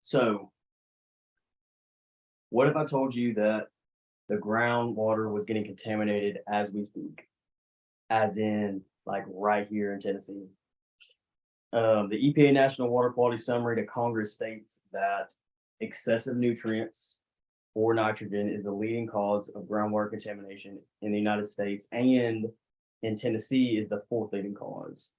So, what if I told you that the groundwater was getting contaminated as we speak, as in like right here in Tennessee? The EPA National Water Quality Summary to Congress states that excessive nutrients or nitrogen is the leading cause of groundwater contamination in the United States, and in Tennessee is the fourth leading cause.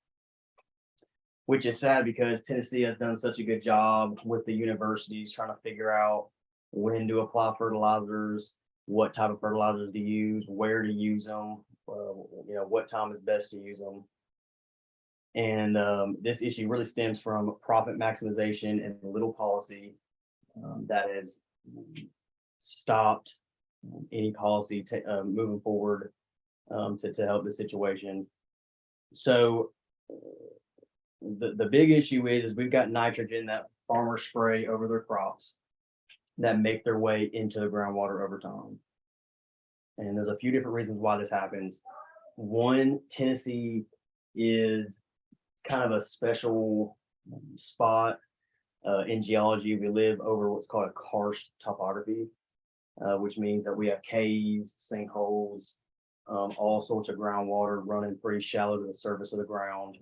Which is sad because Tennessee has done such a good job with the universities trying to figure out when to apply fertilizers, what type of fertilizers to use, where to use them, what time is best to use them. And this issue really stems from profit maximization and little policy that has stopped any policy moving forward to help the situation. So the big issue is we've got nitrogen that farmers spray over their crops that make their way into the groundwater over time. And there's a few different reasons why this happens. One, Tennessee is kind of a special spot in geology. We live over what's called a karst topography, which means that we have caves, sinkholes, all sorts of groundwater running pretty shallow to the surface of the ground.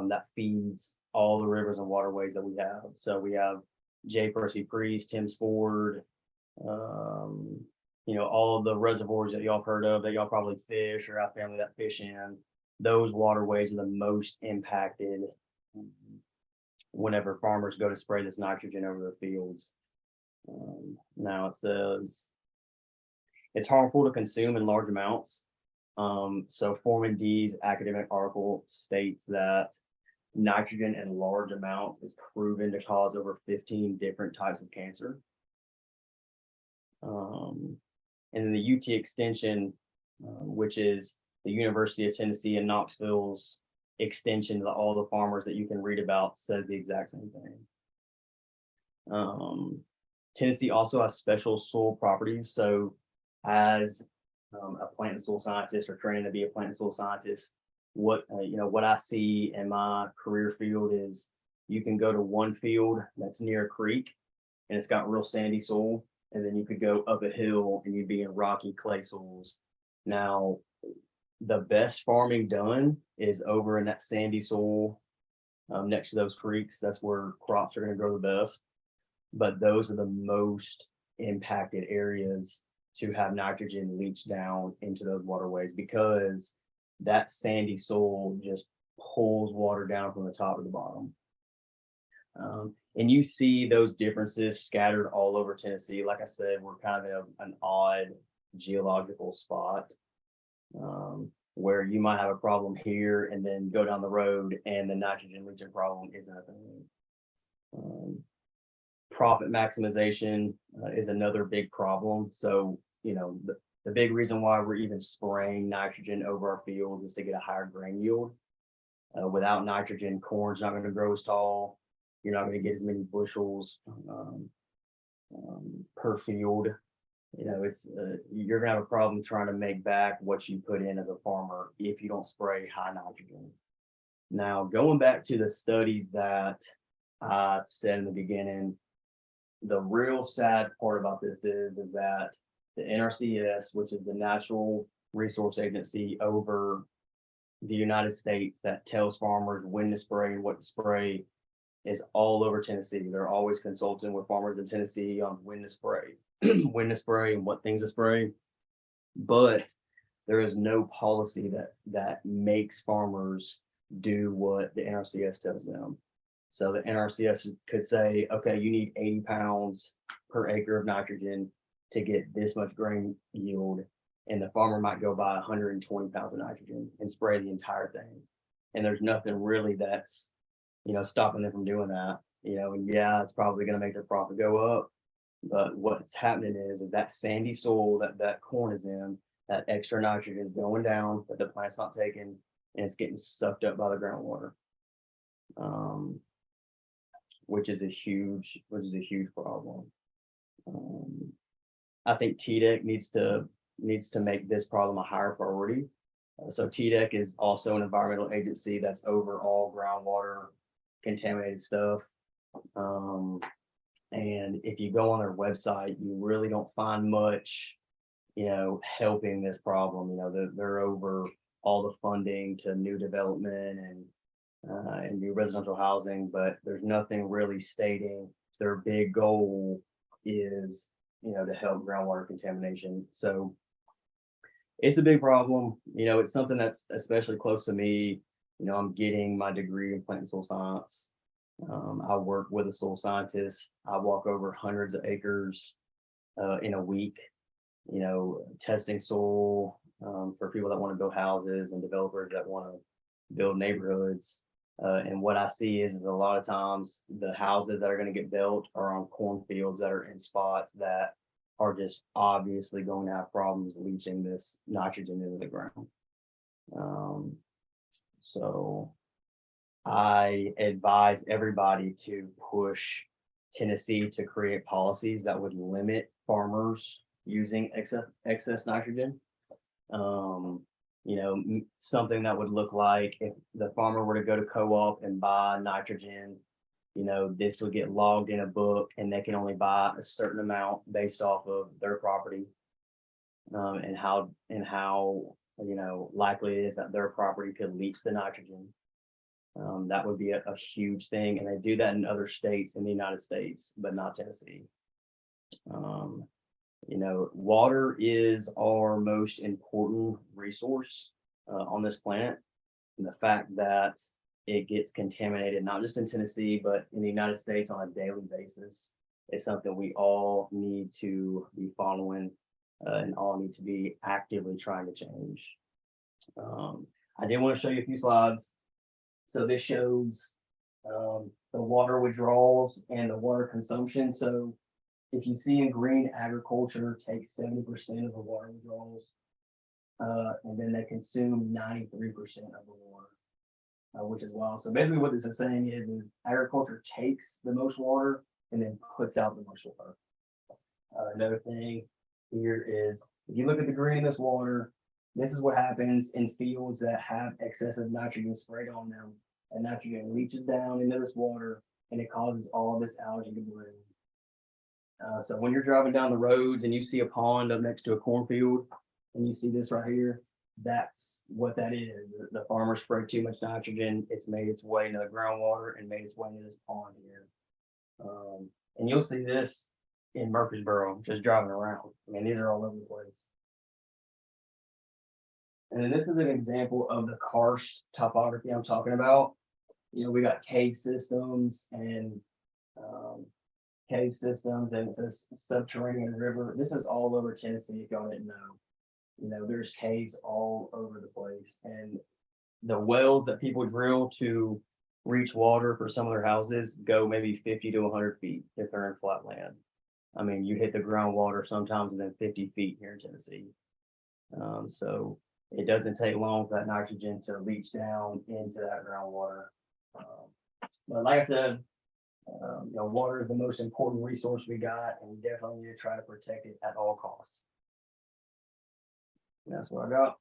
That feeds all the rivers and waterways that we have. So we have J. Percy Priest, Thames Ford, all of the reservoirs that y'all heard of that y'all probably fish or have family that fish in. Those waterways are the most impacted whenever farmers go to spray this nitrogen over their fields. Now it says it's harmful to consume in large amounts. So Foreman D's academic article states that nitrogen in large amounts is proven to cause over 15 different types of cancer. And then the UT Extension, which is the University of Tennessee in Knoxville's extension to all the farmers that you can read about, says the exact same thing. Tennessee also has special soil properties. So as a plant and soil scientist or training to be a plant and soil scientist, what I see in my career field is you can go to one field that's near a creek and it's got real sandy soil, and then you could go up a hill and you'd be in rocky clay soils. Now, the best farming done is over in that sandy soil next to those creeks. That's where crops are going to grow the best. But those are the most impacted areas to have nitrogen leach down into those waterways, because that sandy soil just pulls water down from the top to the bottom. And you see those differences scattered all over Tennessee. Like I said, we're kind of in an odd geological spot where you might have a problem here and then go down the road and the nitrogen leaching problem isn't a thing. Profit maximization is another big problem. So, the big reason why we're even spraying nitrogen over our fields is to get a higher grain yield. Without nitrogen, corn's not going to grow as tall. You're not going to get as many bushels per field. You're going to have a problem trying to make back what you put in as a farmer if you don't spray high nitrogen. Now, going back to the studies that I said in the beginning, the real sad part about this is that the NRCS, which is the Natural Resource Agency over the United States that tells farmers when to spray and what to spray, is all over Tennessee. They're always consulting with farmers in Tennessee on when to spray, when to spray and what things to spray. But there is no policy that makes farmers do what the NRCS tells them. So the NRCS could say, okay, you need 80 pounds per acre of nitrogen to get this much grain yield. And the farmer might go buy 120 pounds of nitrogen and spray the entire thing. And there's nothing really that's, stopping them from doing that. And yeah, it's probably going to make their profit go up. But what's happening is that sandy soil that corn is in, that extra nitrogen is going down, that the plant's not taking, and it's getting sucked up by the groundwater. Which is a huge problem. I think TDEC needs to make this problem a higher priority. So TDEC is also an environmental agency that's over all groundwater contaminated stuff. And if you go on their website, you really don't find much, helping this problem. They're over all the funding to new development and new residential housing, but there's nothing really stating their big goal is, to help groundwater contamination. So it's a big problem. It's something that's especially close to me. I'm getting my degree in plant and soil science. I work with a soil scientist. I walk over hundreds of acres in a week, testing soil for people that want to build houses and developers that want to build neighborhoods. And what I see is a lot of times the houses that are going to get built are on cornfields that are in spots that are just obviously going to have problems leaching this nitrogen into the ground. So I advise everybody to push Tennessee to create policies that would limit farmers using excess nitrogen. Something that would look like if the farmer were to go to co-op and buy nitrogen, this would get logged in a book and they can only buy a certain amount based off of their property, and how likely it is that their property could leach the nitrogen. That would be a huge thing. And they do that in other states in the United States, but not Tennessee. Water is our most important resource on this planet. And the fact that it gets contaminated, not just in Tennessee, but in the United States on a daily basis, is something we all need to be following and all need to be actively trying to change. I did want to show you a few slides. So this shows the water withdrawals and the water consumption. So if you see in green, agriculture takes 70% of the water withdrawals, and then they consume 93% of the water, which is wild. So basically what this is saying is agriculture takes the most water and then puts out the most water. Another thing here is, if you look at the green in this water, this is what happens in fields that have excessive nitrogen sprayed on them. And nitrogen leaches down into this water and it causes all this algae to bloom. So when you're driving down the roads and you see a pond up next to a cornfield and you see this right here, that's what that is. The farmer sprayed too much nitrogen. It's made its way into the groundwater and made its way into this pond here. And you'll see this in Murfreesboro, just driving around. I mean, these are all over the place. And then this is an example of the karst topography I'm talking about. We got cave systems and it says subterranean river. This is all over Tennessee, if y'all didn't know. There's caves all over the place. And the wells that people drill to reach water for some of their houses go maybe 50 to 100 feet if they're in flat land. I mean, you hit the groundwater sometimes within 50 feet here in Tennessee. So it doesn't take long for that nitrogen to leach down into that groundwater. But like I said, water is the most important resource we got, and we definitely need to try to protect it at all costs. And that's what I got.